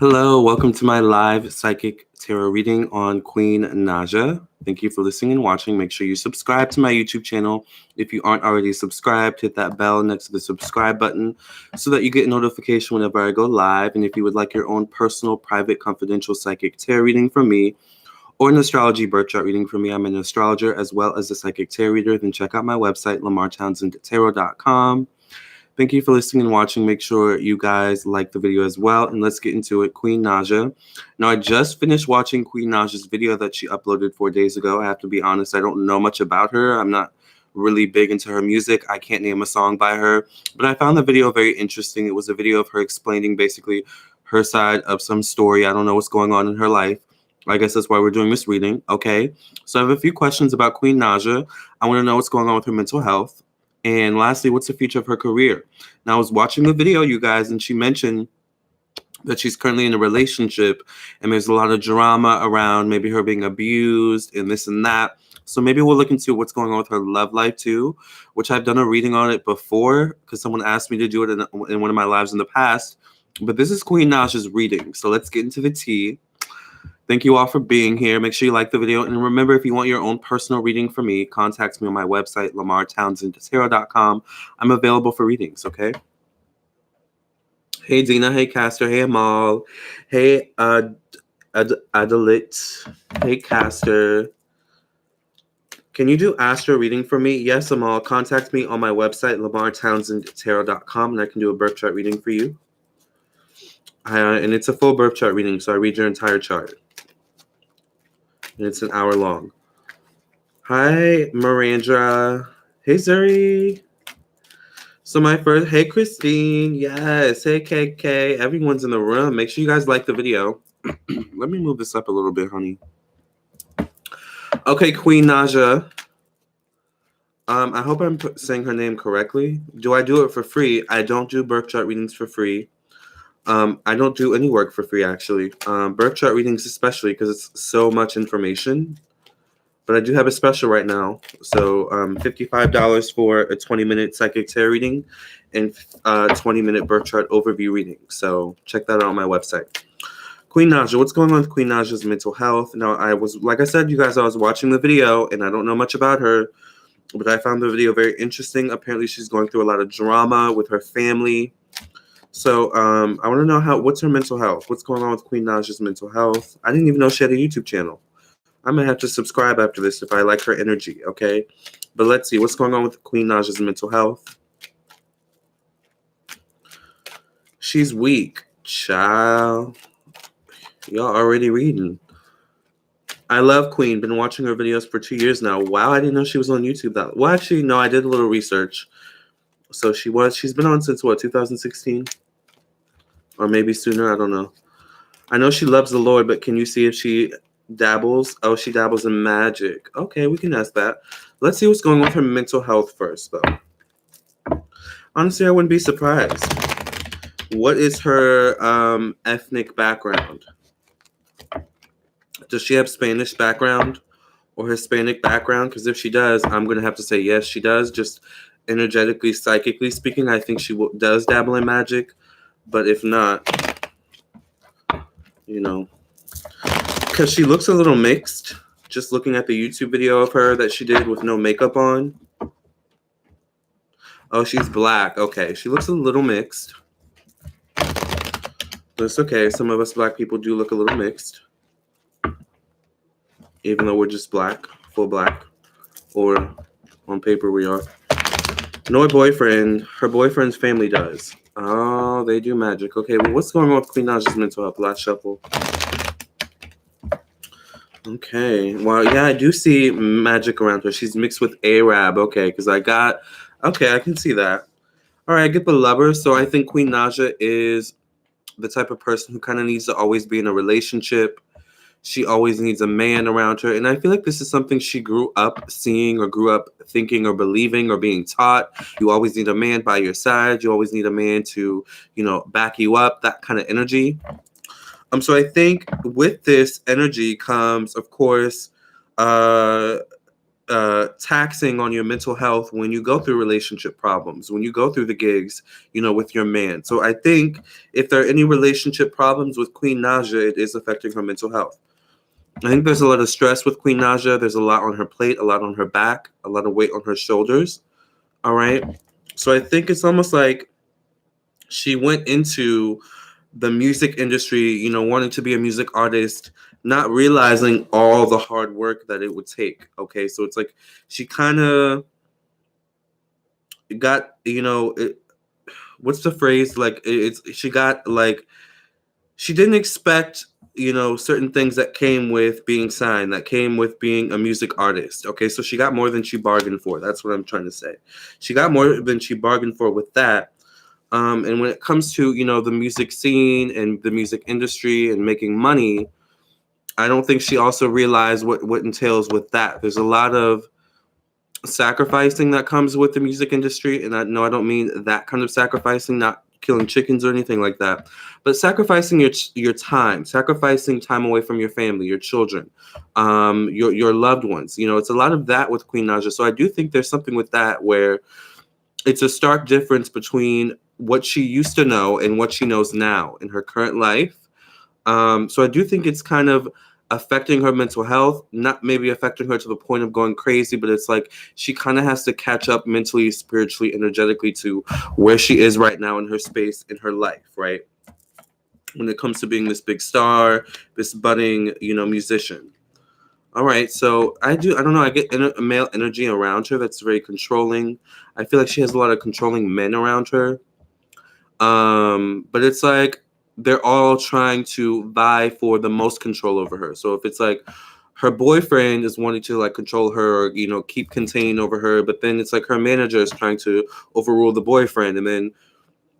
Hello, welcome to my live psychic tarot reading on Queen Naija. Thank you for listening and watching. Make sure you subscribe to my YouTube channel. If you aren't already subscribed, hit that bell next to the subscribe button so that you get a notification whenever I go live. And if you would like your own personal, private, confidential psychic tarot reading from me or an astrology birth chart reading from me, I'm an astrologer as well as a psychic tarot reader, then check out my website, lamarrtownsendtarot.com. Thank you for listening and watching. Make sure you guys like the video as well. And let's get into it. Queen Naija. Now, I just finished watching Queen Naija's video that she uploaded 4 days ago. I have to be honest, I don't know much about her. I'm not really big into her music. I can't name a song by her. But I found the video very interesting. It was a video of her explaining basically her side of some story. I don't know what's going on in her life. I guess that's why we're doing this reading. Okay. So I have a few questions about Queen Naija. I want to know what's going on with her mental health. And lastly, what's the future of her career? Now, I was watching the video, you guys, and she mentioned that she's currently in a relationship and there's a lot of drama around maybe her being abused and this and that. So maybe we'll look into what's going on with her love life too, which I've done a reading on it before because someone asked me to do it in one of my lives in the past. But this is Queen Naija's reading. So let's get into the tea. Thank you all for being here. Make sure you like the video. And remember, if you want your own personal reading from me, contact me on my website, lamarrtownsendtarot.com. I'm available for readings, okay? Hey, Dina. Hey, Castor. Hey, Amal. Hey, Adelit. Hey, Castor. Can you do astro reading for me? Yes, Amal. Contact me on my website, lamarrtownsendtarot.com, and I can do a birth chart reading for you. And it's a full birth chart reading, so I read your entire chart. And it's an hour long. Hi, Mirandra. Hey, Zuri. So hey, Christine. Yes. Hey, KK. Everyone's in the room. Make sure you guys like the video. Let me move this up a little bit, honey. Okay, Queen Naija. I hope I'm saying her name correctly. Do I do it for free? I don't do birth chart readings for free. I don't do any work for free, actually. Birth chart readings especially because it's so much information. But I do have a special right now. So $55 for a 20-minute psychic tarot reading and 20-minute birth chart overview reading. So check that out on my website. Queen Naija, what's going on with Queen Naija's mental health? Now, like I said, you guys, I was watching the video and I don't know much about her, but I found the video very interesting. Apparently, she's going through a lot of drama with her family. So I want to know what's her mental health? What's going on with Queen Naija's mental health? I didn't even know she had a YouTube channel. I might have to subscribe after this if I like her energy, okay? But let's see. What's going on with Queen Naija's mental health? She's weak. Child. Y'all already reading. I love Queen. Been watching her videos for 2 years now. Wow, I didn't know she was on YouTube. Well, actually, no, I did a little research. So she's been on since what, 2016? Or maybe sooner, I don't know. I know she loves the Lord, but can you see if she dabbles? Oh, she dabbles in magic. Okay, we can ask that. Let's see what's going on with her mental health first, though. Honestly, I wouldn't be surprised. What is her ethnic background? Does she have Spanish background or Hispanic background? Because if she does, I'm going to have to say yes, she does. Just energetically, psychically speaking, I think she does dabble in magic. But if not, you know, because she looks a little mixed. Just looking at the YouTube video of her that she did with no makeup on. Oh, she's black. Okay, she looks a little mixed. But it's okay. Some of us black people do look a little mixed. Even though we're just black, full black. Or on paper we are. No boyfriend. Her boyfriend's family does. Oh, they do magic. Okay, well, what's going on with Queen Naija's mental health? Last shuffle. Okay, well, yeah, I do see magic around her. She's mixed with Arab. Okay, because I can see that. All right, I get the lover. So I think Queen Naija is the type of person who kind of needs to always be in a relationship. She always needs a man around her. And I feel like this is something she grew up seeing or grew up thinking or believing or being taught. You always need a man by your side. You always need a man to, back you up, that kind of energy. So I think with this energy comes, of course, taxing on your mental health when you go through relationship problems, when you go through the gigs, with your man. So I think if there are any relationship problems with Queen Naija, it is affecting her mental health. I think there's a lot of stress with Queen Naija. There's a lot on her plate, a lot on her back, a lot of weight on her shoulders. All right. So I think it's almost like she went into the music industry, wanting to be a music artist, not realizing all the hard work that it would take. Okay. So it's like she kind of got, what's the phrase? Like, she got like, she didn't expect, certain things that came with being signed, that came with being a music artist. Okay. So she got more than she bargained for. That's what I'm trying to say. She got more than she bargained for with that. And when it comes to, the music scene and the music industry and making money, I don't think she also realized what entails with that. There's a lot of sacrificing that comes with the music industry. And I don't mean that kind of sacrificing, not killing chickens or anything like that, but sacrificing your time, sacrificing time away from your family, your children, your loved ones. It's a lot of that with Queen Naija. So I do think there's something with that where it's a stark difference between what she used to know and what she knows now in her current life. So I do think it's kind of affecting her mental health, not maybe affecting her to the point of going crazy, but it's like she kind of has to catch up mentally, spiritually, energetically to where she is right now in her space in her life, right? When it comes to being this big star, this budding, musician. All right, so I don't know. I get male energy around her that's very controlling. I feel like she has a lot of controlling men around her. But it's like they're all trying to vie for the most control over her. So if it's like her boyfriend is wanting to like control her or keep contained over her, but then it's like her manager is trying to overrule the boyfriend, and then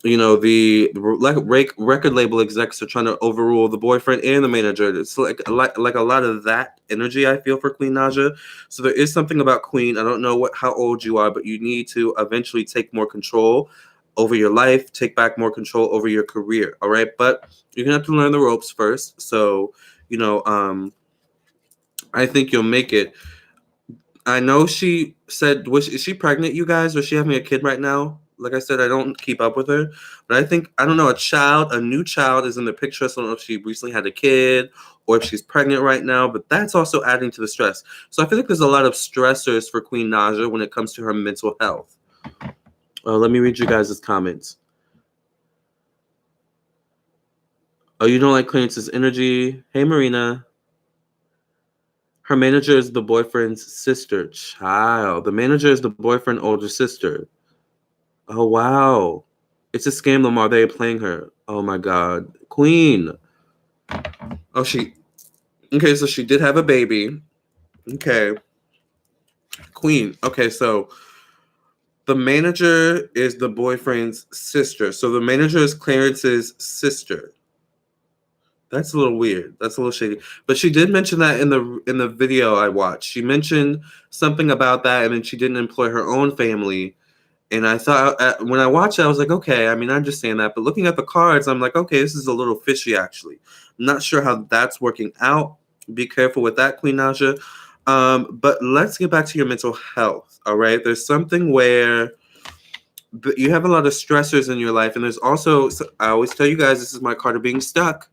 the record label execs are trying to overrule the boyfriend and the manager. It's like a lot of that energy I feel for Queen Naija. So there is something about Queen. I don't know how old you are, but you need to eventually take more control over your life, take back more control over your career. All right, but you're gonna have to learn the ropes first. So I think you'll make it. I know she said, is she pregnant, you guys, or is she having a kid right now? Like I said, I don't keep up with her, but I think, I don't know, a new child is in the picture. So I don't know if she recently had a kid or if she's pregnant right now, but that's also adding to the stress. So I feel like there's a lot of stressors for Queen Naija when it comes to her mental health. Let me read you guys' comments. Oh, you don't like Clarence's energy? Hey, Marina. Her manager is the boyfriend's sister. Child. The manager is the boyfriend's older sister. Oh, wow. It's a scam, Lamarr. They're playing her. Oh, my God. Queen. Oh, okay, so she did have a baby. Okay. Queen. Okay, so the manager is the boyfriend's sister. So the manager is Clarence's sister. That's a little weird. That's a little shady. But she did mention that in the video I watched. She mentioned something about that, and then she didn't employ her own family. And I thought when I watched it, I was like, okay, I mean, I understand that. But looking at the cards, I'm like, okay, this is a little fishy, actually. I'm not sure how that's working out. Be careful with that, Queen Naija. But let's get back to your mental health, all right? There's something where you have a lot of stressors in your life. And there's also, I always tell you guys, this is my card of being stuck,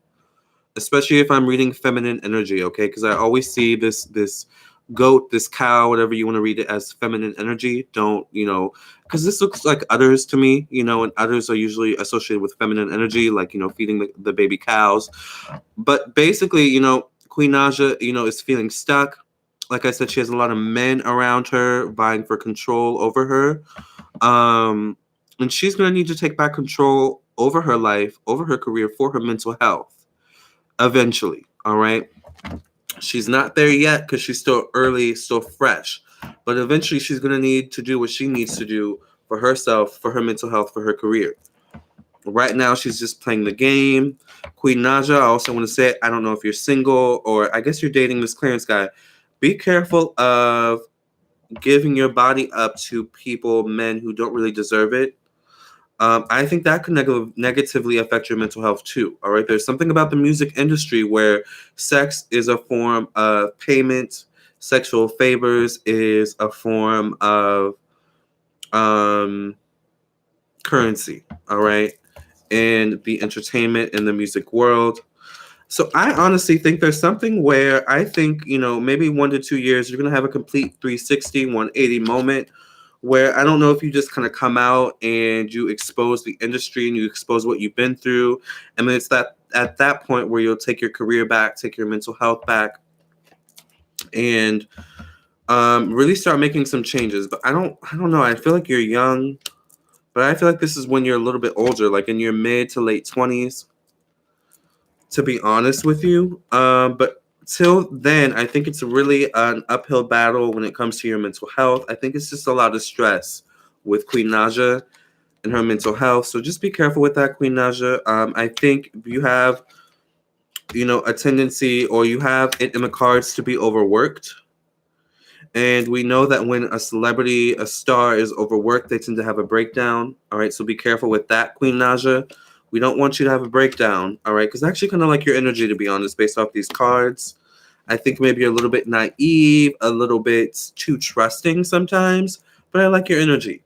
especially if I'm reading feminine energy, okay? Because I always see this goat, this cow, whatever you want to read it as, feminine energy. Don't, because this looks like udders to me, and udders are usually associated with feminine energy, like, feeding the baby cows. But basically, Queen Naija, is feeling stuck. Like I said, she has a lot of men around her vying for control over her. And she's going to need to take back control over her life, over her career, for her mental health. Eventually, all right? She's not there yet because she's still early, still fresh. But eventually she's going to need to do what she needs to do for herself, for her mental health, for her career. Right now, she's just playing the game. Queen Naija, I also want to say, I don't know if you're single or I guess you're dating this Clarence guy. Be careful of giving your body up to people, men who don't really deserve it. I think that could negatively affect your mental health too. All right. There's something about the music industry where sex is a form of payment. Sexual favors is a form of currency, all right, in the entertainment and the music world. So I honestly think there's something where I think, maybe 1 to 2 years, you're going to have a complete 360, 180 moment where I don't know if you just kind of come out and you expose the industry and you expose what you've been through. And then it's that at that point where you'll take your career back, take your mental health back, and really start making some changes. But I don't know. I feel like you're young, but I feel like this is when you're a little bit older, like in your mid to late 20s, to be honest with you. But till then, I think it's really an uphill battle when it comes to your mental health. I think it's just a lot of stress with Queen Naija and her mental health. So just be careful with that, Queen Naija. I think you have, a tendency, or you have it in the cards to be overworked. And we know that when a celebrity, a star is overworked, they tend to have a breakdown. All right, so be careful with that, Queen Naija. We don't want you to have a breakdown, all right? Because I actually kind of like your energy, to be honest, based off these cards. I think maybe you're a little bit naive, a little bit too trusting sometimes, but I like your energy.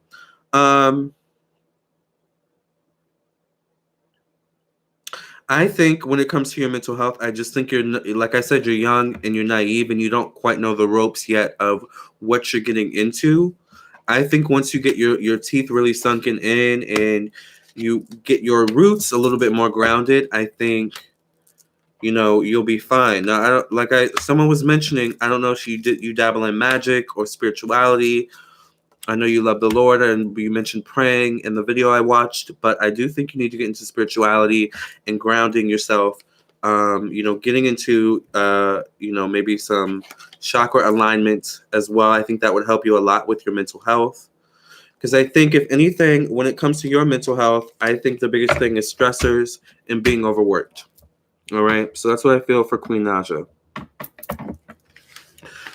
I think when it comes to your mental health, I just think like I said, you're young and you're naive and you don't quite know the ropes yet of what you're getting into. I think once you get your teeth really sunken in and you get your roots a little bit more grounded, I think, you'll be fine. Now, someone was mentioning, I don't know if you dabble in magic or spirituality. I know you love the Lord, and you mentioned praying in the video I watched, but I do think you need to get into spirituality and grounding yourself. Getting into, maybe some chakra alignment as well. I think that would help you a lot with your mental health. Because I think, if anything, when it comes to your mental health, I think the biggest thing is stressors and being overworked. All right? So that's what I feel for Queen Naija.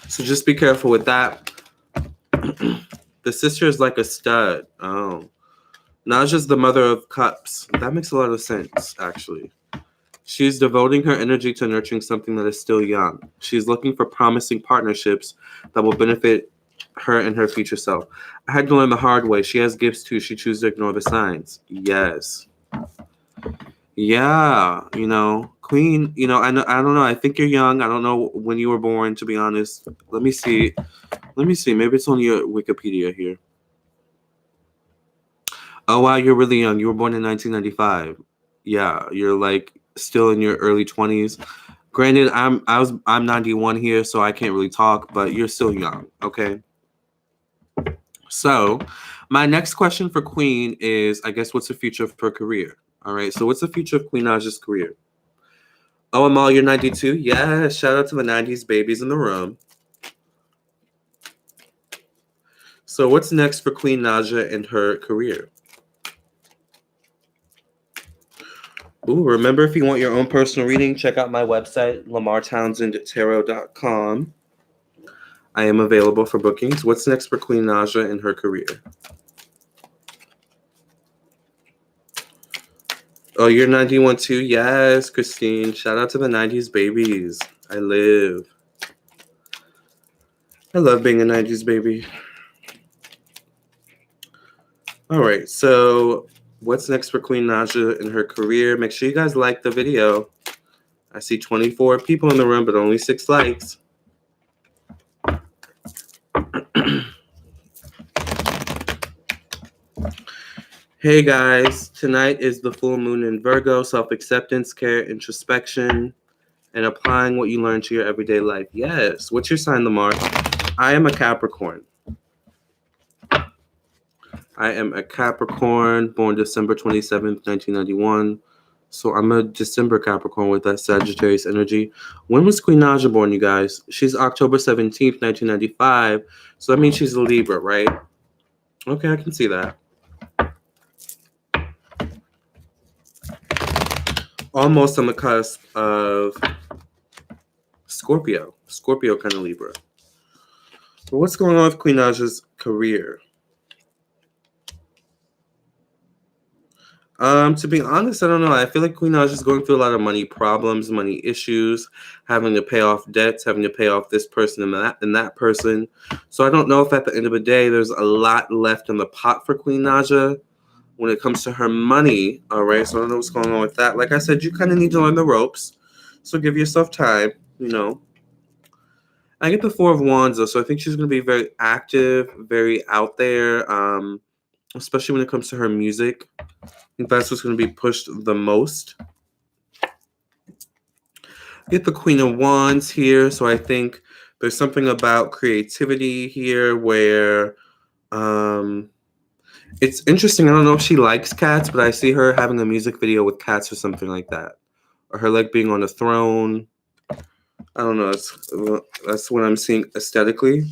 So just be careful with that. The sister is like a stud. Oh. Naja's the mother of cups. That makes a lot of sense, actually. She's devoting her energy to nurturing something that is still young. She's looking for promising partnerships that will benefit her and her future self. I had to learn the hard way. She has gifts too. She chooses to ignore the signs. Yes. Yeah, Queen, I don't know. I think you're young. I don't know when you were born, to be honest. Let me see. Maybe it's on your Wikipedia here. Oh wow, you're really young. You were born in 1995. Yeah, you're like still in your early 20s. Granted, I'm 91 here, so I can't really talk, but you're still young, okay? So, my next question for Queen is, I guess, what's the future of her career? All right, so what's the future of Queen Naija's career? Oh, Amal, you're 92? Yeah, shout out to the 90s babies in the room. So, what's next for Queen Naija and her career? Ooh, remember, if you want your own personal reading, check out my website, lamarrtownsendtarot.com. I am available for bookings. What's next for Queen Naija and her career? Oh, you're 91 too? Yes, Christine. Shout out to the 90s babies. I love being a 90s baby. All right, so what's next for Queen Naija and her career? Make sure you guys like the video. I see 24 people in the room, but only 6 likes. Hey guys, tonight is the full moon in Virgo, self-acceptance, care, introspection, and applying what you learn to your everyday life. Yes. What's your sign, Lamarr? I am a Capricorn. I am a Capricorn, born December 27th, 1991. So I'm a December Capricorn with that Sagittarius energy. When was Queen Naija born, you guys? She's October 17th, 1995. So that means she's a Libra, right? Okay, I can see that. Almost on the cusp of Scorpio kind of Libra. But what's going on with Queen Naija's career? To be honest, I don't know. I feel like Queen Naja is going through a lot of money problems, money issues, having to pay off debts, having to pay off this person and that person. So I don't know if at the end of the day there's a lot left in the pot for Queen Naja when it comes to her money. All right, so I don't know what's going on with that. Like I said, you kind of need to learn the ropes. So give yourself time, you know. I get the Four of Wands though, so I think she's going to be very active, very out there, especially when it comes to her music. I think that's what's going to be pushed the most. Get the Queen of Wands here, so I think there's something about creativity here where it's interesting. I don't know if she likes cats, but I see her having a music video with cats or something like that, or her like being on a throne. I don't know. That's what I'm seeing aesthetically.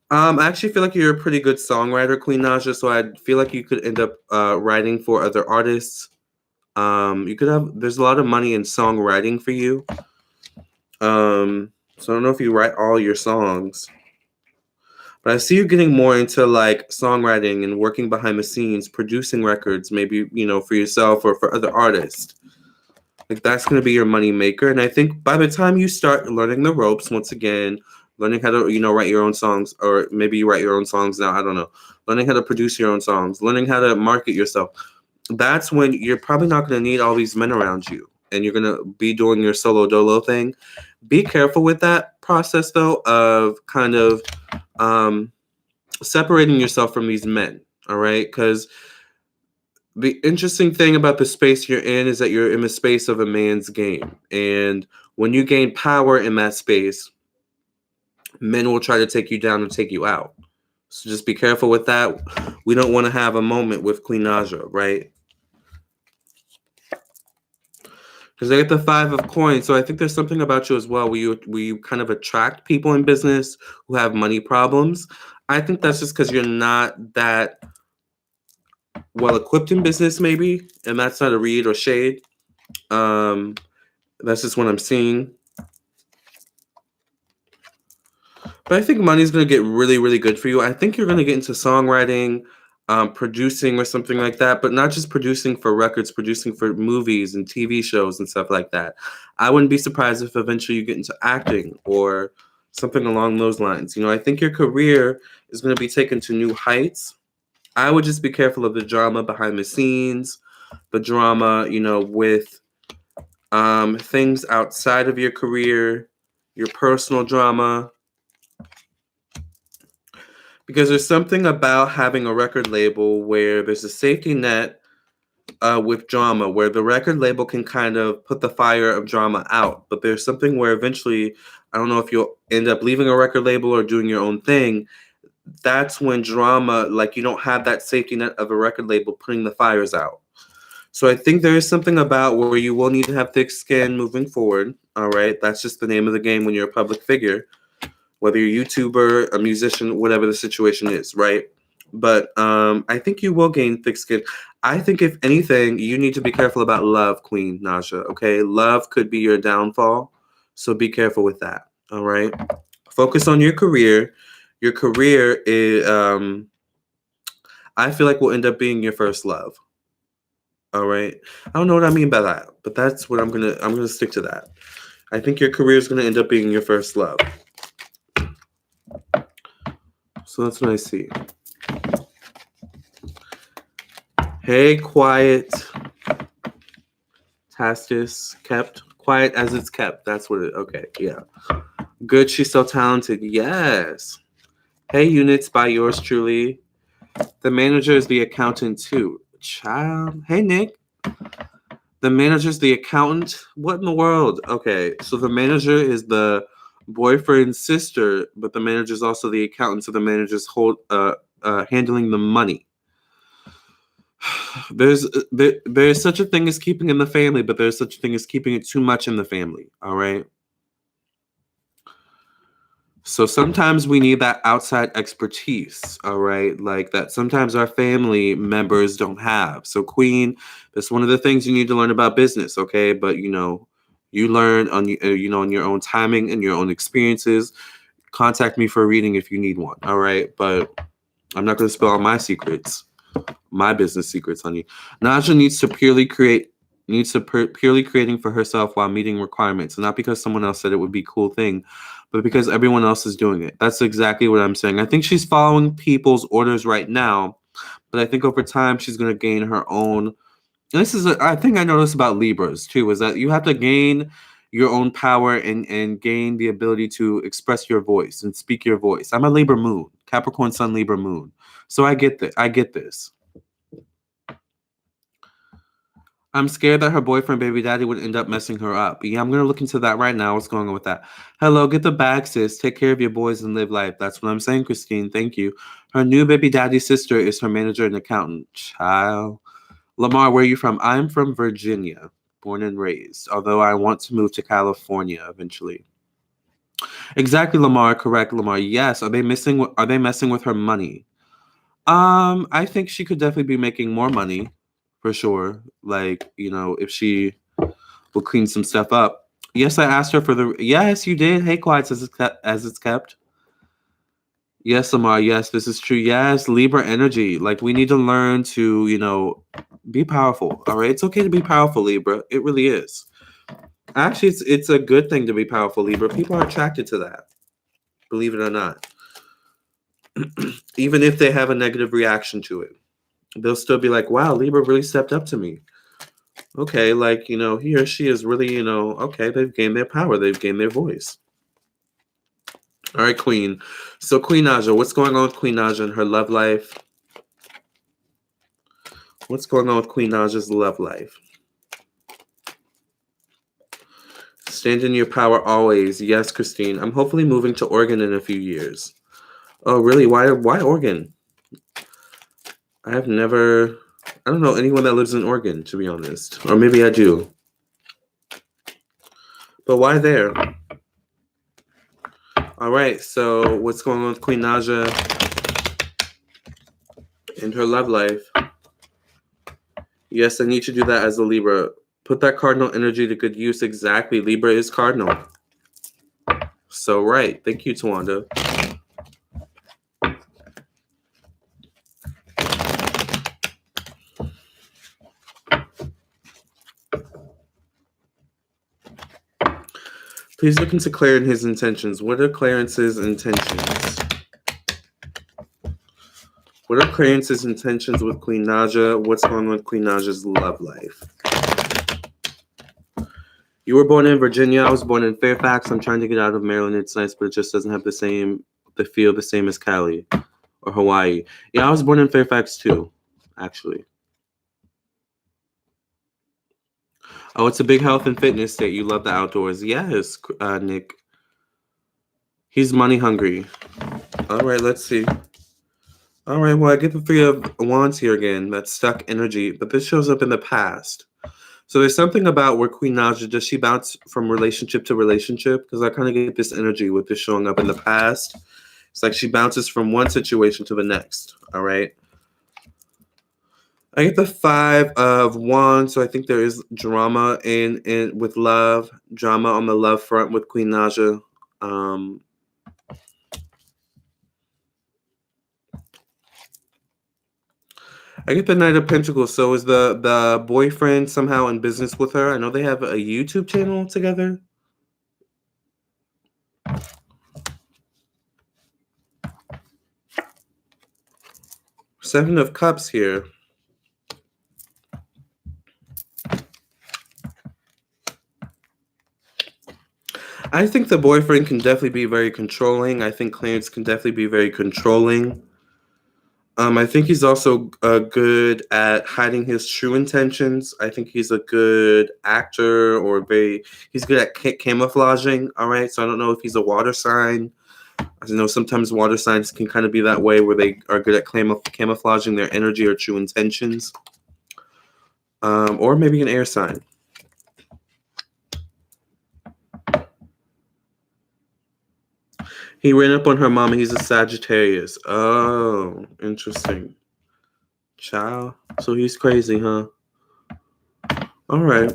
I actually feel like you're a pretty good songwriter, Queen Naja. So I feel like you could end up writing for other artists. You could have. There's a lot of money in songwriting for you. So I don't know if you write all your songs, but I see you getting more into like songwriting and working behind the scenes, producing records, maybe for yourself or for other artists. Like that's going to be your money maker. And I think by the time you start learning the ropes, once again, learning how to, write your own songs, or maybe you write your own songs now, I don't know. Learning how to produce your own songs, learning how to market yourself. That's when you're probably not going to need all these men around you and you're going to be doing your solo dolo thing. Be careful with that process though, of kind of separating yourself from these men. All right. Because the interesting thing about the space you're in is that you're in the space of a man's game. And when you gain power in that space, men will try to take you down and take you out. So just be careful with that. We don't want to have a moment with Queen Naja, right? Because they get the 5 of coins. So I think there's something about you as well where you kind of attract people in business who have money problems. I think that's just because you're not that well equipped in business, maybe, and that's not a read or shade. That's just what I'm seeing. But I think money's going to get really, really good for you. I think you're going to get into songwriting, producing or something like that, but not just producing for records, producing for movies and TV shows and stuff like that. I wouldn't be surprised if eventually you get into acting or something along those lines. I think your career is going to be taken to new heights. I would just be careful of the drama behind the scenes, the drama, with things outside of your career, your personal drama. Because there's something about having a record label where there's a safety net with drama, where the record label can kind of put the fire of drama out. But there's something where eventually, I don't know if you'll end up leaving a record label or doing your own thing. That's when drama, like you don't have that safety net of a record label putting the fires out. So I think there is something about where you will need to have thick skin moving forward. All right. That's just the name of the game when you're a public figure, whether you're a YouTuber, a musician, whatever the situation is, right? But I think you will gain thick skin. I think if anything, you need to be careful about love, Queen Naja, okay? Love could be your downfall, so be careful with that, all right? Focus on your career. Your career is, I feel like will end up being your first love, all right? I don't know what I mean by that, but that's what I'm gonna stick to that. I think your career is gonna end up being your first love. So that's what I see. Hey, quiet. Tastus kept. Quiet as it's kept. That's what it. Okay, yeah. Good. She's so talented. Yes. Hey, units by yours truly. The manager is the accountant too. Child. Hey, Nick. The manager's the accountant. What in the world? Okay, so the manager is the boyfriend's sister, but the manager's also the accountant. So the manager's handling the money. There's such a thing as keeping in the family, but there's such a thing as keeping it too much in the family. All right. So sometimes we need that outside expertise. All right, like that. Sometimes our family members don't have. So Queen, that's one of the things you need to learn about business. Okay, but you learn on on your own timing and your own experiences. Contact me for a reading if you need one. All right, but I'm not going to spill all my secrets. My business secrets, honey. Naja needs to purely creating for herself while meeting requirements, not because someone else said it would be a cool thing, but because everyone else is doing it. That's exactly what I'm saying. I think she's following people's orders right now, but I think over time she's going to gain her own. And I think I noticed about Libras too, is that you have to gain your own power and gain the ability to express your voice and speak your voice. I'm a Libra moon, Capricorn Sun, Libra moon, so I get that. I get this. I'm scared that her boyfriend, baby daddy, would end up messing her up. Yeah, I'm gonna look into that right now. What's going on with that? Hello, get the bag, sis. Take care of your boys and live life. That's what I'm saying, Christine. Thank you. Her new baby daddy sister is her manager and accountant. Child. Lamarr, where are you from? I'm from Virginia, born and raised. Although I want to move to California eventually. Exactly, Lamarr. Correct, Lamarr. Yes. Are they messing with her money? I think she could definitely be making more money, for sure. Like, if she will clean some stuff up. Yes, I asked her for the. Yes, you did. Hey, quiet as it's kept. Yes, Lamar. Yes, this is true. Yes, Libra energy. Like, we need to learn to, be powerful. All right, it's okay to be powerful, Libra. It really is. Actually, it's a good thing to be powerful, Libra. People are attracted to that. Believe it or not. Even if they have a negative reaction to it, they'll still be like, "Wow, Libra really stepped up to me." Okay, like, he or she is really, okay, they've gained their power, they've gained their voice. All right, Queen. So, Queen Naija, what's going on with Queen Naija and her love life? What's going on with Queen Naija's love life? Stand in your power always. Yes, Christine. I'm hopefully moving to Oregon in a few years. Oh, really? Why Oregon? I don't know anyone that lives in Oregon, to be honest. Or maybe I do. But why there? All right, so what's going on with Queen Naija and her love life? Yes, I need to do that as a Libra. Put that cardinal energy to good use. Exactly. Libra is cardinal. So, right. Thank you, Tawanda. Please look into Claire and his intentions. What are Clarence's intentions? What are Clarence's intentions with Queen Naija? What's going on with Queen Naija's love life? You were born in Virginia. I was born in Fairfax. I'm trying to get out of Maryland. It's nice, but it just doesn't have the same as Cali or Hawaii. Yeah, I was born in Fairfax too, actually. Oh, it's a big health and fitness state. You love the outdoors. Yes, Nick. He's money hungry. All right, let's see. All right, well, I get the Three of Wands here again. That's stuck energy, but this shows up in the past. So there's something about where Queen Naija, does she bounce from relationship to relationship? Because I kind of get this energy with this showing up in the past. It's like she bounces from one situation to the next. All right. I get the Five of Wands, so I think there is drama in with love, drama on the love front with Queen Naija. I get the Knight of Pentacles. So is the boyfriend somehow in business with her? I know they have a YouTube channel together. Seven of Cups here. I think the boyfriend can definitely be very controlling. I think Clarence can definitely be very controlling. I think he's also good at hiding his true intentions. I think he's a good actor he's good at camouflaging. All right. So I don't know if he's a water sign. I know sometimes water signs can kind of be that way where they are good at camouflaging their energy or true intentions. Or maybe an air sign. He ran up on her mama. He's a Sagittarius. Oh, interesting. Child. So he's crazy, huh? All right.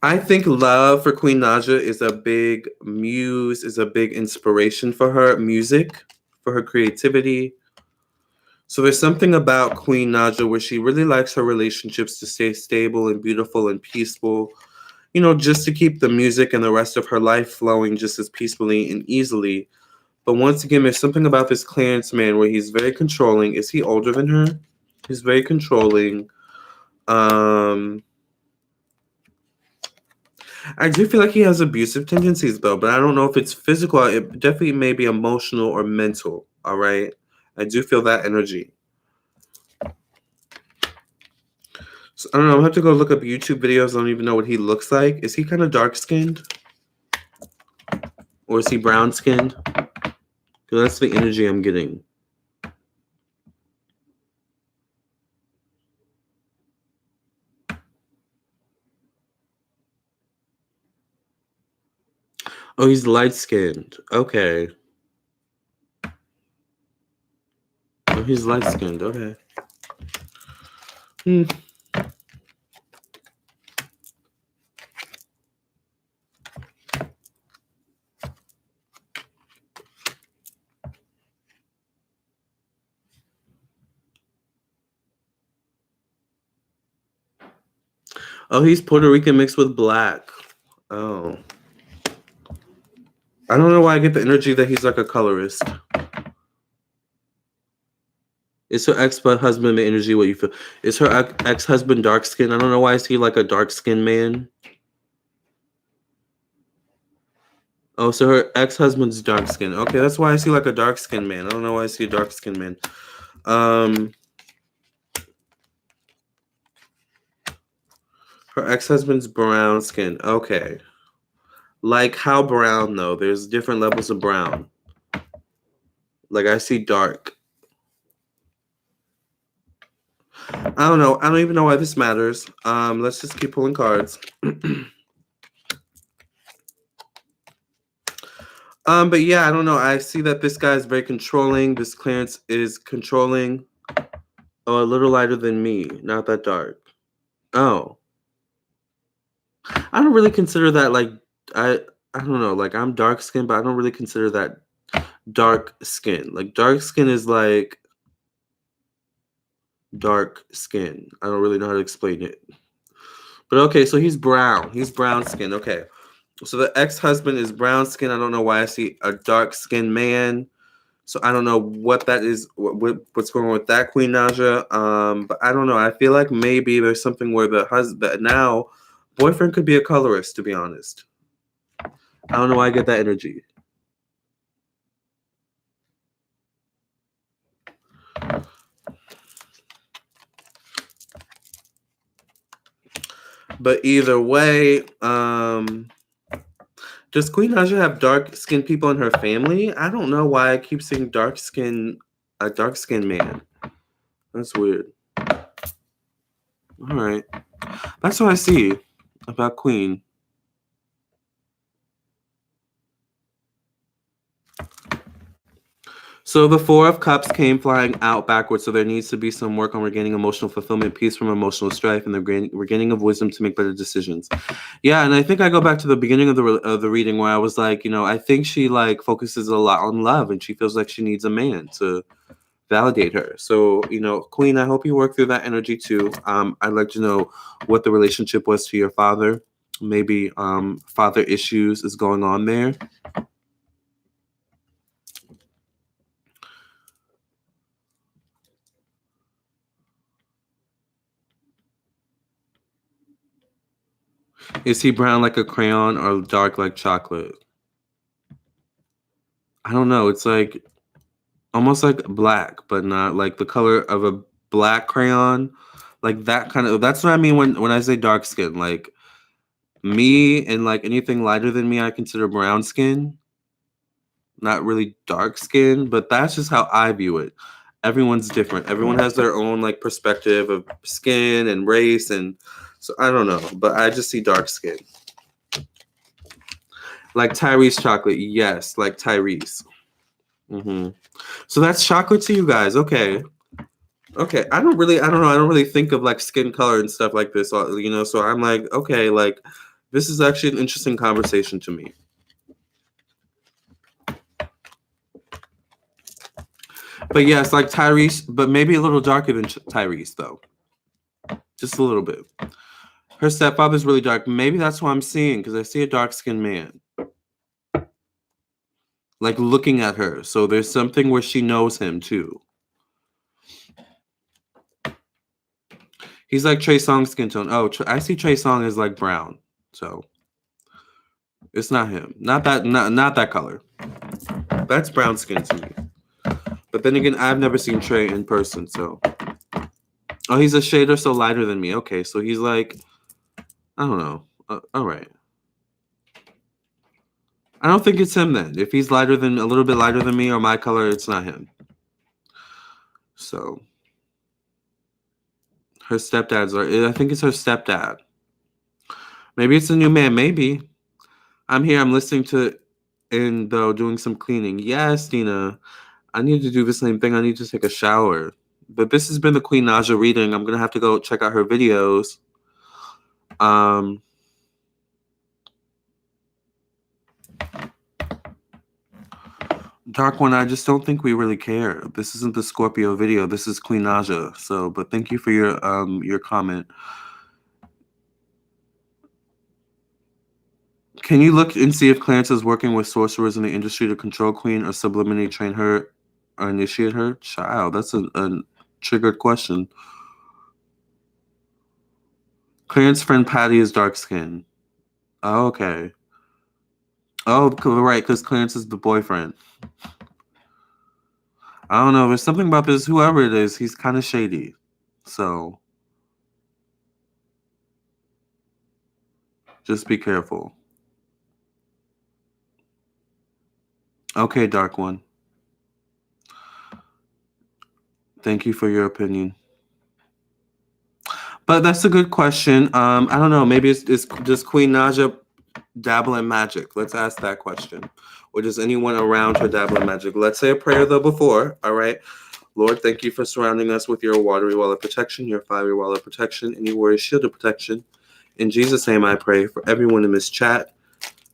I think love for Queen Naija is a big muse, is a big inspiration for her. Music, for her creativity. So there's something about Queen Naija where she really likes her relationships to stay stable and beautiful and peaceful, just to keep the music and the rest of her life flowing just as peacefully and easily. But once again, there's something about this Clarence man where he's very controlling. Is he older than her? He's very controlling. Um, I do feel like he has abusive tendencies though, but I don't know if it's physical. It definitely may be emotional or mental. All right. I do feel that energy. So, I don't know. I'm gonna have to go look up YouTube videos. I don't even know what he looks like. Is he kind of dark skinned? Or is he brown skinned? That's the energy I'm getting. Oh, he's light skinned. Okay. Oh, he's light skinned. Okay. Hmm. Oh, he's Puerto Rican mixed with black. Oh. I don't know why I get the energy that he's like a colorist. Is her ex-husband the energy what you feel? Is her ex-husband dark skinned? I don't know why I see like a dark skinned man. Oh, so her ex-husband's dark skinned. Okay, that's why I see like a dark skinned man. I don't know why I see a dark skinned man. Her ex-husband's brown skin. Okay. Like how brown though? There's different levels of brown. Like I see dark. I don't know. I don't even know why this matters. Let's just keep pulling cards. But yeah, I don't know. I see that this guy is very controlling. This Clarence is controlling. Oh, a little lighter than me. Not that dark. Oh. I don't really consider that like I don't know, like I'm dark skinned, but I don't really consider that dark skin. Like dark skin is like dark skin. I don't really know how to explain it. But okay, so he's brown. He's brown skin. Okay. So the ex-husband is brown skin. I don't know why I see a dark skinned man. So I don't know what that is. What's going on with that, Queen Naija? But I don't know. I feel like maybe there's something where the husband now boyfriend could be a colorist. To be honest, I don't know why I get that energy. But either way, does Queen Naija have dark skinned people in her family? I don't know why I keep seeing a dark skinned man. That's weird. All right. That's what I see about Queen. So the Four of Cups came flying out backwards. So there needs to be some work on regaining emotional fulfillment, peace from emotional strife, and the regaining of wisdom to make better decisions. Yeah, and I think I go back to the beginning of the reading where I was like, I think she like focuses a lot on love, and she feels like she needs a man to validate her. So Queen, I hope you work through that energy too. I'd like to know what the relationship was to your father. Maybe father issues is going on there. Is he brown like a crayon or dark like chocolate? I don't know. It's like almost like black, but not like the color of a black crayon. Like that kind of. That's what I mean when I say dark skin. Like me and like anything lighter than me, I consider brown skin. Not really dark skin, but that's just how I view it. Everyone's different. Everyone has their own like perspective of skin and race, and so I don't know. But I just see dark skin. Like Tyrese chocolate, yes, like Tyrese. So that's chocolate to you guys. Okay. I don't know. I don't really think of like skin color and stuff like this, so I'm like, okay, like this is actually an interesting conversation to me. But yeah, it's like Tyrese, but maybe a little darker than Tyrese though. Just a little bit. Her stepfather's really dark. Maybe that's what I'm seeing because I see a dark-skinned man. Like looking at her. So there's something where she knows him too. He's like Trey Songz skin tone. Oh, I see Trey Songz is like brown. So it's not him. Not that color. That's brown skin to me. But then again, I've never seen Trey in person, so. Oh, he's a shade or so lighter than me. Okay, so he's like, I don't know. All right. I don't think it's him then. If he's a little bit lighter than me or my color, it's not him. So her stepdads I think it's her stepdad. Maybe it's a new man. Maybe. I'm here. I'm listening to, and though doing some cleaning. Yes, Dina. I need to do the same thing. I need to take a shower. But this has been the Queen Naija reading. I'm gonna have to go check out her videos. Dark One, I just don't think we really care. This isn't the Scorpio video. This is Queen Naija. So, but thank you for your comment. Can you look and see if Clarence is working with sorcerers in the industry to control Queen or subliminally train her or initiate her? Child, that's a triggered question. Clarence's friend Patty is dark skinned. Oh, okay. Oh, right, because Clarence is the boyfriend. I don't know. There's something about this. Whoever it is, he's kind of shady. So just be careful. Okay, Dark One. Thank you for your opinion. But that's a good question. I don't know. Maybe it's does Queen Naija dabble in magic? Let's ask that question. Or does anyone around her dabble in magic? Let's say a prayer though before. All right. Lord, thank you for surrounding us with your watery wall of protection, your fiery wall of protection, and your warrior shield of protection. In Jesus' name I pray for everyone in this chat.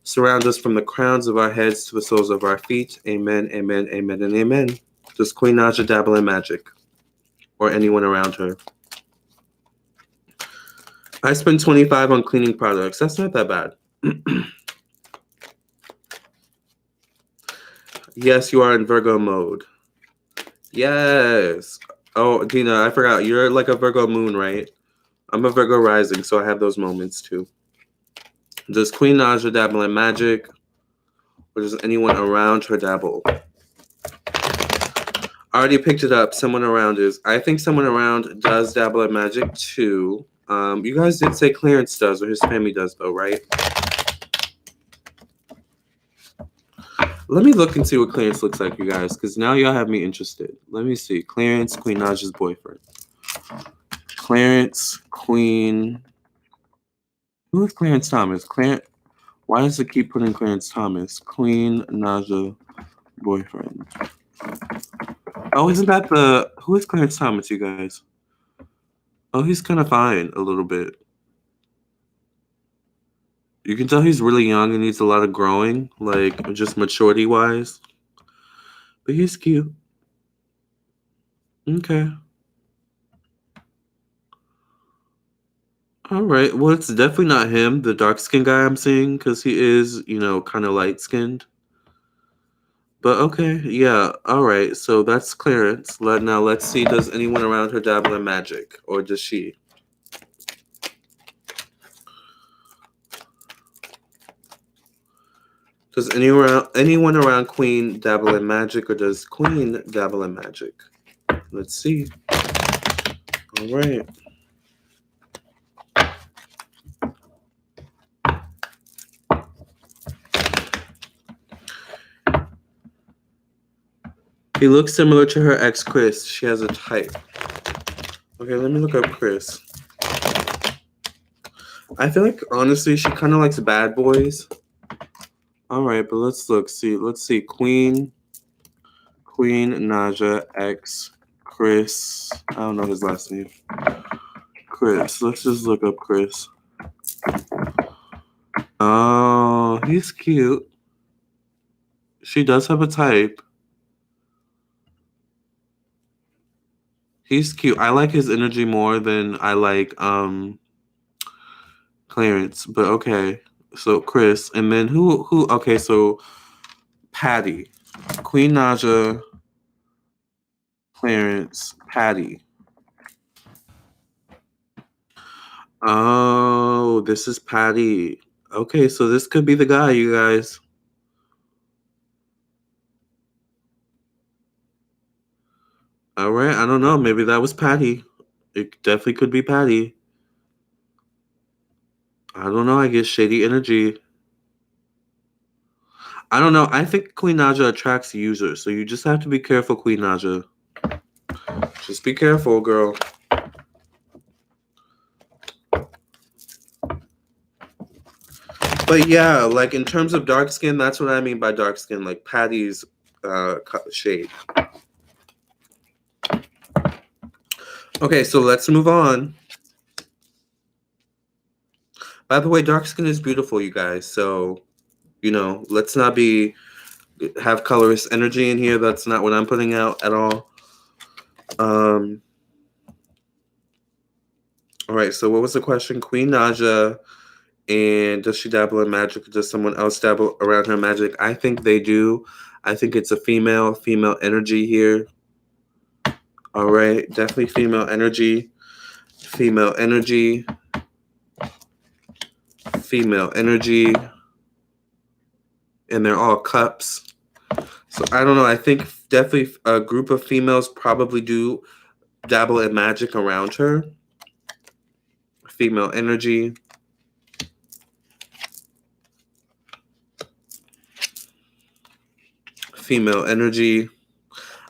Surround us from the crowns of our heads to the soles of our feet. Amen, amen, amen, and amen. Does Queen Naija dabble in magic? Or anyone around her? I spend $25 on cleaning products. That's not that bad. Yes, you are in Virgo mode. Yes. Oh, Dina, I forgot. You're like a Virgo moon, right? I'm a Virgo rising, so I have those moments too. Does Queen Naija dabble in magic? Or does anyone around her dabble? I already picked it up. Someone around is. I think someone around does dabble in magic too. You guys did say Clarence does, or his family does, though, right? Let me look and see what Clarence looks like, you guys, because now y'all have me interested. Let me see. Clarence, Queen Naija's boyfriend. Clarence, Queen. Who is Clarence Thomas? Why does it keep putting Clarence Thomas? Queen Naija boyfriend. Oh, isn't that who is Clarence Thomas, you guys? Oh, he's kind of fine a little bit. You can tell he's really young and needs a lot of growing, like just maturity-wise. But he's cute. Okay. All right. Well, it's definitely not him, the dark-skinned guy I'm seeing, because he is, kind of light-skinned. But okay, yeah. All right. So that's Clarence. Now let's see. Does anyone around her dabble in magic, or does she? Does anyone around Queen dabble in magic, or does Queen dabble in magic? Let's see. All right. He looks similar to her ex, Chris. She has a type. Okay, let me look up Chris. I feel like, honestly, she kind of likes bad boys. All right, but let's look. Let's see. Queen Naija, ex, Chris. I don't know his last name. Chris. Let's just look up Chris. Oh, he's cute. She does have a type. He's cute. I like his energy more than I like Clarence, but okay. So Chris, and then who okay, so Patty. Queen Naija, Clarence, Patty. Oh, this is Patty. Okay, so this could be the guy, you guys. All right, I don't know. Maybe that was Patty. It definitely could be Patty. I don't know. I get shady energy. I don't know. I think Queen Naija attracts users, so you just have to be careful, Queen Naija. Just be careful, girl. But yeah, like in terms of dark skin, that's what I mean by dark skin, like Patty's shade. Okay, so let's move on. By the way, dark skin is beautiful, you guys. So, let's not have colorist energy in here. That's not what I'm putting out at all. Um, all right, so what was the question? Queen Naija, and does she dabble in magic, or does someone else dabble around her magic? I think they do. I think it's a female energy here. All right, definitely female energy. Female energy. Female energy. And they're all cups. So I don't know. I think definitely a group of females probably do dabble in magic around her. Female energy. Female energy.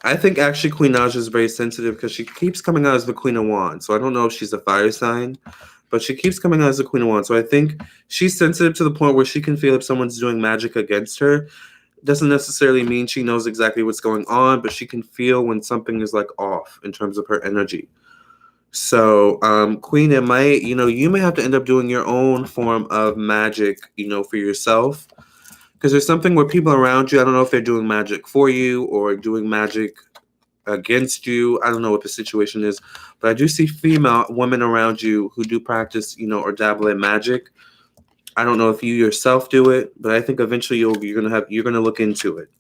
I think actually Queen Naija is very sensitive because she keeps coming out as the Queen of Wands. So I don't know if she's a fire sign, but she keeps coming out as the Queen of Wands. So I think she's sensitive to the point where she can feel if someone's doing magic against her. Doesn't necessarily mean she knows exactly what's going on, but she can feel when something is like off in terms of her energy. So, Queen, it might, you may have to end up doing your own form of magic, for yourself. Because there's something where people around you, I don't know if they're doing magic for you or doing magic against you. I don't know what the situation is, but I do see female women around you who do practice, or dabble in magic. I don't know if you yourself do it, but I think eventually you're gonna look into it,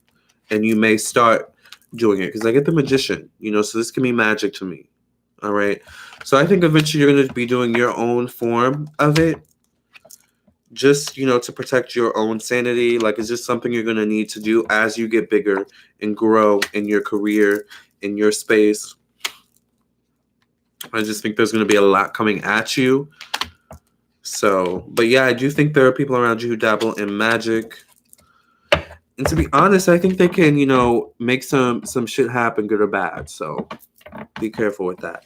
and you may start doing it because I get the magician, so this can be magic to me. All right, so I think eventually you're gonna be doing your own form of it, just to protect your own sanity. Like it's just something you're gonna need to do as you get bigger and grow in your career, in your space. I just think there's gonna be a lot coming at you. So, but yeah, I do think there are people around you who dabble in magic. And to be honest, I think they can, make some shit happen, good or bad. So be careful with that.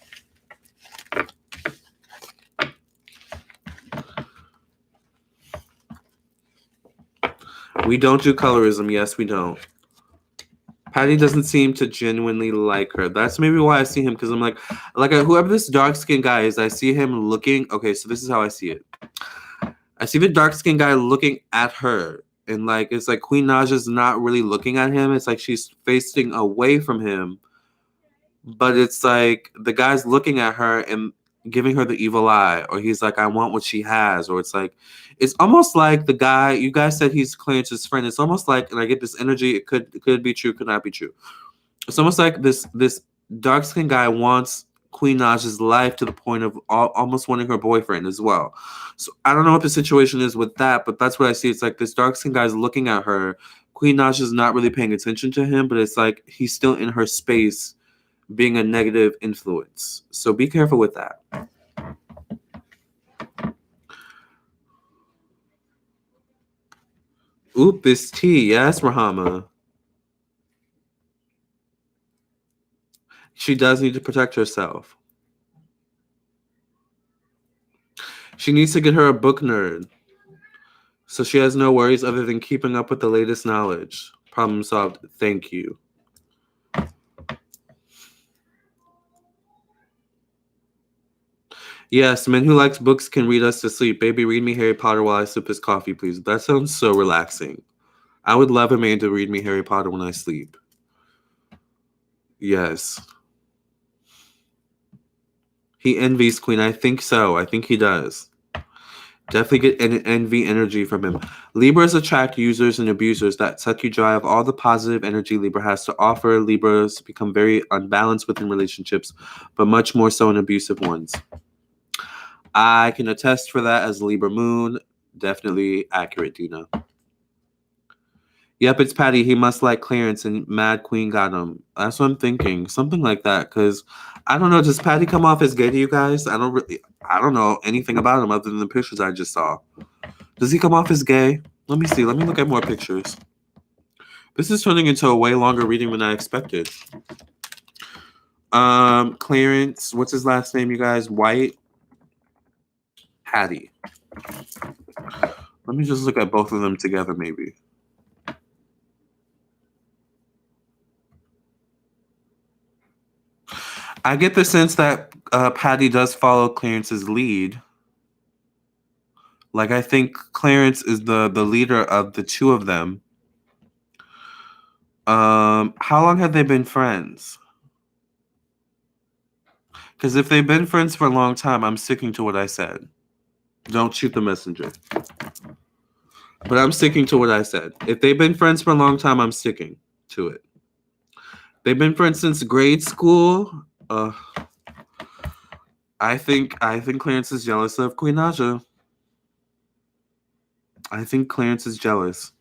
We don't do colorism. Yes, we don't. Patty doesn't seem to genuinely like her. That's maybe why I see him, because I'm like whoever this dark skinned guy is, I see him looking. Okay, so this is how I see it. I see the dark skinned guy looking at her, and like it's like Queen Naija's not really looking at him. It's like she's facing away from him, but it's like the guy's looking at her and giving her the evil eye, or he's like, I want what she has, or it's almost like the guy, you guys said he's Clarence's friend. It's almost like, and I get this energy, it could be true, could not be true. It's almost like this dark skinned guy wants Queen Naija's life to the point of almost wanting her boyfriend as well. So I don't know what the situation is with that, but that's what I see. It's like this dark skinned guy's looking at her. Queen Naija's not really paying attention to him, but it's like he's still in her space, being a negative influence. So be careful with that. Oop, this tea. Yes, Rahama. She does need to protect herself. She needs to get her a book nerd, so she has no worries other than keeping up with the latest knowledge. Problem solved. Thank you. Yes, men who likes books can read us to sleep. Baby, read me Harry Potter while I sip this coffee, please. That sounds so relaxing. I would love a man to read me Harry Potter when I sleep. Yes. He envies Queen. I think so. I think he does. Definitely get an envy energy from him. Libras attract users and abusers. That sucky dry of all the positive energy Libra has to offer. Libras become very unbalanced within relationships, but much more so in abusive ones. I can attest for that as Libra moon. Definitely accurate, Dina. Yep, it's Patty. He must like Clarence and Mad Queen got him. That's what I'm thinking. Something like that. Because I don't know. Does Patty come off as gay to you guys? I don't know anything about him other than the pictures I just saw. Does he come off as gay? Let me see. Let me look at more pictures. This is turning into a way longer reading than I expected. Clarence, what's his last name, you guys? White. Patty. Let me just look at both of them together, maybe. I get the sense that Patty does follow Clarence's lead. Like, I think Clarence is the leader of the two of them. How long have they been friends? Because if they've been friends for a long time, I'm sticking to what I said. Don't shoot the messenger. But I'm sticking to what I said. If they've been friends for a long time, I'm sticking to it. They've been friends since grade school. I think Clarence is jealous of Queen Naija. I think Clarence is jealous.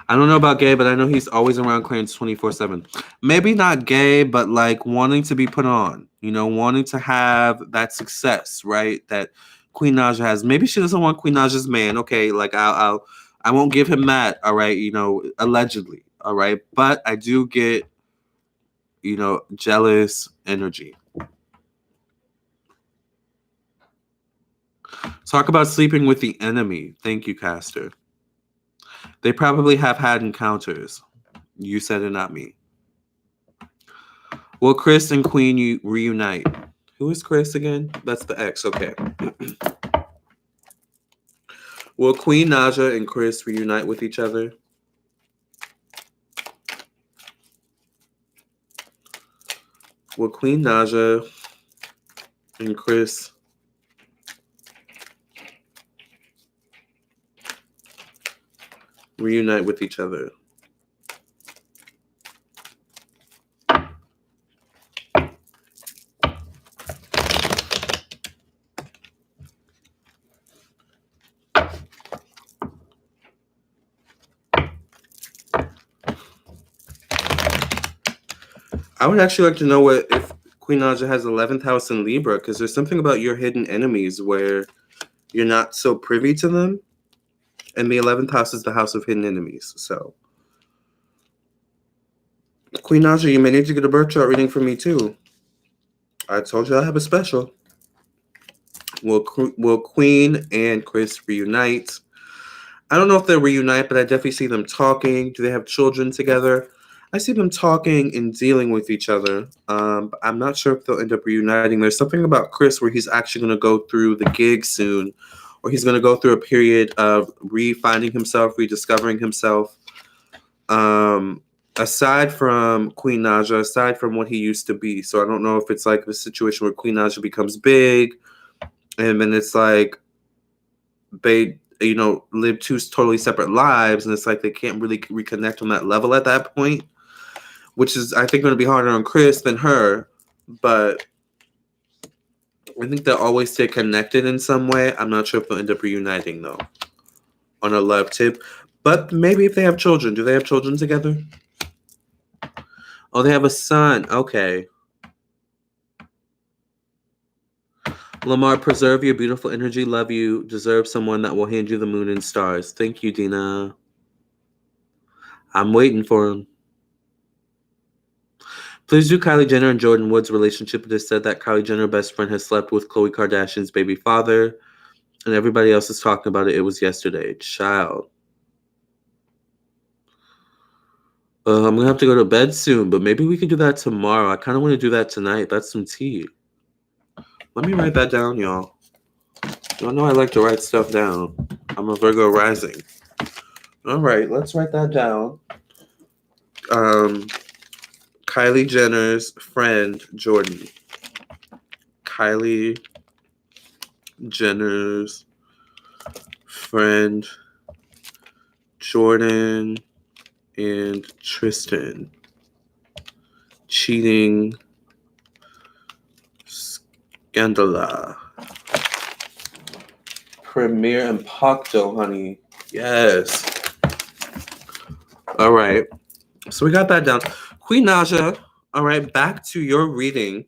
I don't know about gay, but I know he's always around Clarence 24/7. Maybe not gay, but like wanting to be put on, wanting to have that success, right? That Queen Naija has. Maybe she doesn't want Queen Naija's man. Okay, like I won't give him that. All right, allegedly. All right, but I do get, jealous energy. Talk about sleeping with the enemy. Thank you, Caster. They probably have had encounters. You said it, not me. Will Chris and Queen reunite? Who is Chris again? That's the ex. Okay. Will Queen Naija and Chris reunite with each other? Will Queen Naija and Chris reunite with each other? I would actually like to know if Queen Naija has 11th house in Libra, because there's something about your hidden enemies where you're not so privy to them. And the 11th house is the house of hidden enemies. So, Queen Naija, you may need to get a birth chart reading from me too. I told you I have a special. Will Queen and Chris reunite? I don't know if they'll reunite, but I definitely see them talking. Do they have children together? I see them talking and dealing with each other. I'm not sure if they'll end up reuniting. There's something about Chris where he's actually going to go through the gig soon, or he's going to go through a period of refinding himself, rediscovering himself. Aside from Queen Naija, aside from what he used to be. So I don't know if it's like the situation where Queen Naija becomes big, and then it's like they live two totally separate lives, and it's like they can't really reconnect on that level at that point, which is, I think, going to be harder on Chris than her. But I think they'll always stay connected in some way. I'm not sure if they'll end up reuniting, though, on a love tip. But maybe if they have children. Do they have children together? Oh, they have a son. Okay. Lamarr, preserve your beautiful energy. Love you. Deserve someone that will hand you the moon and stars. Thank you, Dina. I'm waiting for him. Please do Kylie Jenner and Jordan Woods' relationship. It is said that Kylie Jenner, best friend, has slept with Khloe Kardashian's baby father, and everybody else is talking about it. It was yesterday. Child. I'm going to have to go to bed soon, but maybe we can do that tomorrow. I kind of want to do that tonight. That's some tea. Let me write that down, y'all. Y'all know I like to write stuff down. I'm a Virgo rising. All right, let's write that down. Kylie Jenner's friend, Jordan. Kylie Jenner's friend, Jordan and Tristan. Cheating scandala. Premiere Impacto, honey. Yes. All right. So we got that down. Queen Naija, all right, back to your reading.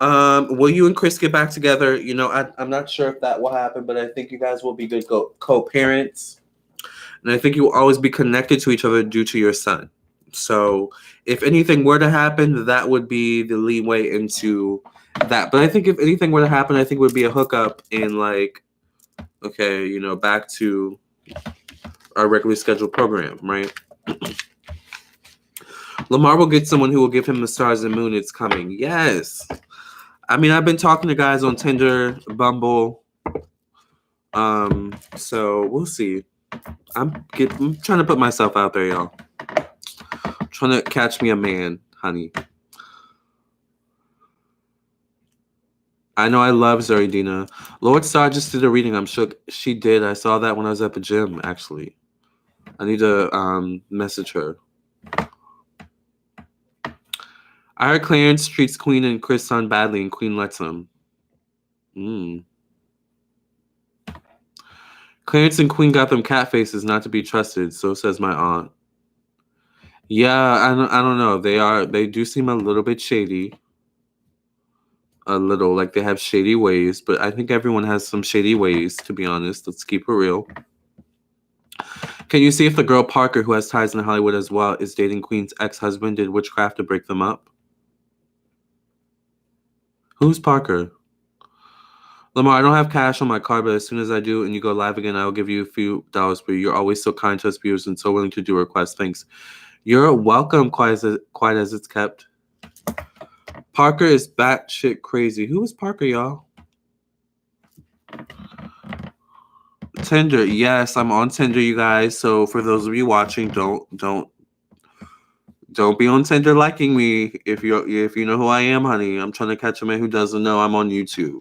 Will you and Chris get back together? You know, I'm not sure if that will happen, but I think you guys will be good co-parents. And I think you will always be connected to each other due to your son. So if anything were to happen, that would be the leeway into that. But I think if anything were to happen, I think it would be a hookup in like, okay, you know, back to our regularly scheduled program, right? Lamarr will get someone who will give him the stars and moon. It's coming. Yes. I mean, I've been talking to guys on Tinder, Bumble. So we'll see. I'm trying to put myself out there, y'all. I'm trying to catch me a man, honey. I know I love Zaridina. Lord Star just did a reading. I'm shook. She did. I saw that when I was at the gym, actually. I need to message her. I heard Clarence treats Queen and Chris' son badly, and Queen lets him. Clarence and Queen got them cat faces, not to be trusted. So says my aunt. Yeah, I don't know. They do seem a little bit shady. A little, like they have shady ways, but I think everyone has some shady ways, to be honest. Let's keep it real. Can you see if the girl Parker, who has ties in Hollywood as well, is dating Queen's ex-husband, did witchcraft to break them up? Who's Parker? Lamarr, I don't have cash on my card, but as soon as I do and you go live again, I will give you a few dollars for you. You're always so kind to us viewers and so willing to do requests. Thanks. You're welcome, quiet as it's kept. Parker is batshit crazy. Who is Parker, y'all? Tinder. Yes, I'm on Tinder, you guys. So for those of you watching, don't be on Tinder liking me. If you know who I am, honey. I'm trying to catch a man who doesn't know I'm on YouTube.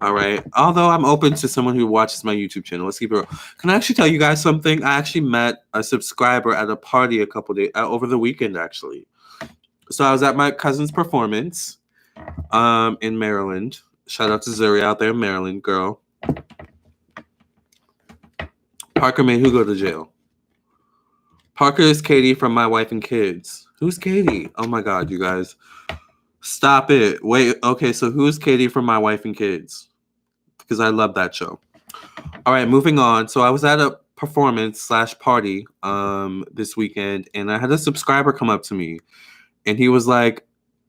All right. Although I'm open to someone who watches my YouTube channel. Let's keep it real. Can I actually tell you guys something? I actually met a subscriber at a party a couple days over the weekend, actually. So I was at my cousin's performance in Maryland. Shout out to Zuri out there in Maryland, girl. Parker made who go to jail? Parker is Katie from My Wife and Kids. Who's Katie? Oh my God, you guys. Stop it. Wait, okay, so who's Katie from My Wife and Kids? Because I love that show. All right, moving on. So I was at a performance/party this weekend, and I had a subscriber come up to me, and he was like,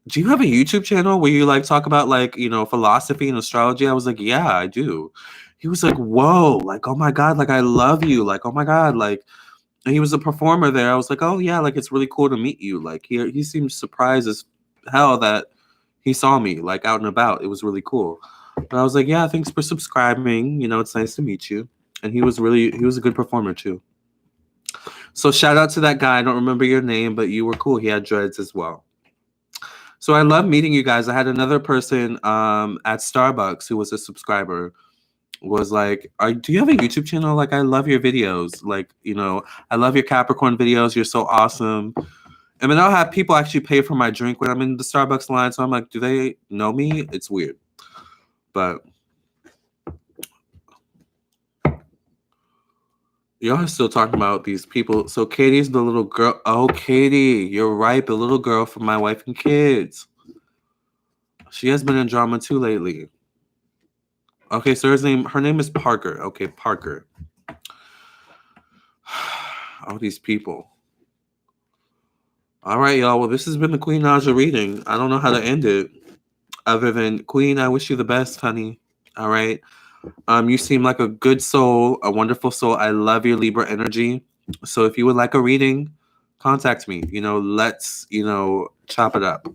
do you have a YouTube channel where you like talk about like, you know, philosophy and astrology? I was like, yeah, I do. He was like, whoa, like, oh my God, like I love you. Like, oh my God, like, and he was a performer there. I was like, oh yeah, like it's really cool to meet you. Like he seemed surprised as hell that he saw me like out and about. It was really cool. But I was like, yeah, thanks for subscribing. You know, it's nice to meet you. And he was a good performer too. So shout out to that guy. I don't remember your name, but you were cool. He had dreads as well. So I love meeting you guys. I had another person at Starbucks who was a subscriber was like, do you have a YouTube channel? Like, I love your videos. Like, you know, I love your Capricorn videos. You're so awesome. And then I'll have people actually pay for my drink when I'm in the Starbucks line. So I'm like, do they know me? It's weird. But y'all are still talking about these people. So Katie's the little girl. Oh, Katie, you're right. The little girl from My Wife and Kids. She has been in drama too lately. Okay, so her name is Parker. Okay, Parker. All these people. All right, y'all. Well, this has been the Queen Naija reading. I don't know how to end it other than Queen, I wish you the best, honey. All right. You seem like a good soul, a wonderful soul. I love your Libra energy. So if you would like a reading, contact me. You know, let's, you know, chop it up.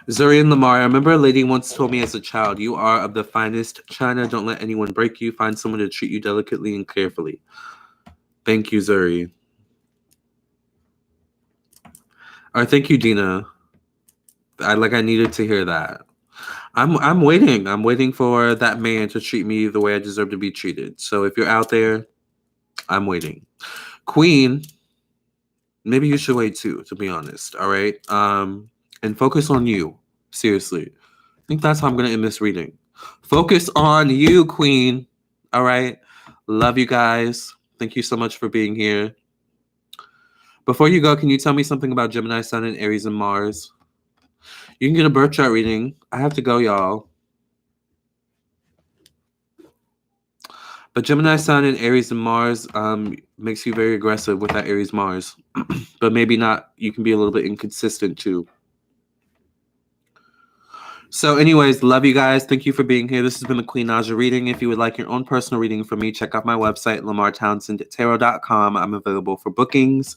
Zuri and Lamarr, I remember a lady once told me as a child, you are of the finest china. Don't let anyone break you. Find someone to treat you delicately and carefully. Thank you, Zuri. Or thank you, Dina. I needed to hear that. I'm waiting. I'm waiting for that man to treat me the way I deserve to be treated. So if you're out there, I'm waiting. Queen, maybe you should wait too, to be honest. All right. And focus on you. Seriously. I think that's how I'm gonna end this reading. Focus on you, Queen. All right. Love you guys. Thank you so much for being here. Before you go, can you tell me something about Gemini, Sun, and Aries and Mars? You can get a birth chart reading. I have to go, y'all. But Gemini, Sun, and Aries and Mars makes you very aggressive with that Aries Mars. But maybe not. You can be a little bit inconsistent too. So anyways, love you guys. Thank you for being here. This has been the Queen Naija reading. If you would like your own personal reading from me, check out my website, lamarrtownsendtarot.com. I'm available for bookings.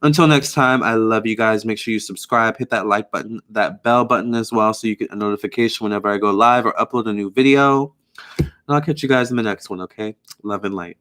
Until next time, I love you guys. Make sure you subscribe, hit that like button, that bell button as well, so you get a notification whenever I go live or upload a new video. And I'll catch you guys in the next one, okay? Love and light.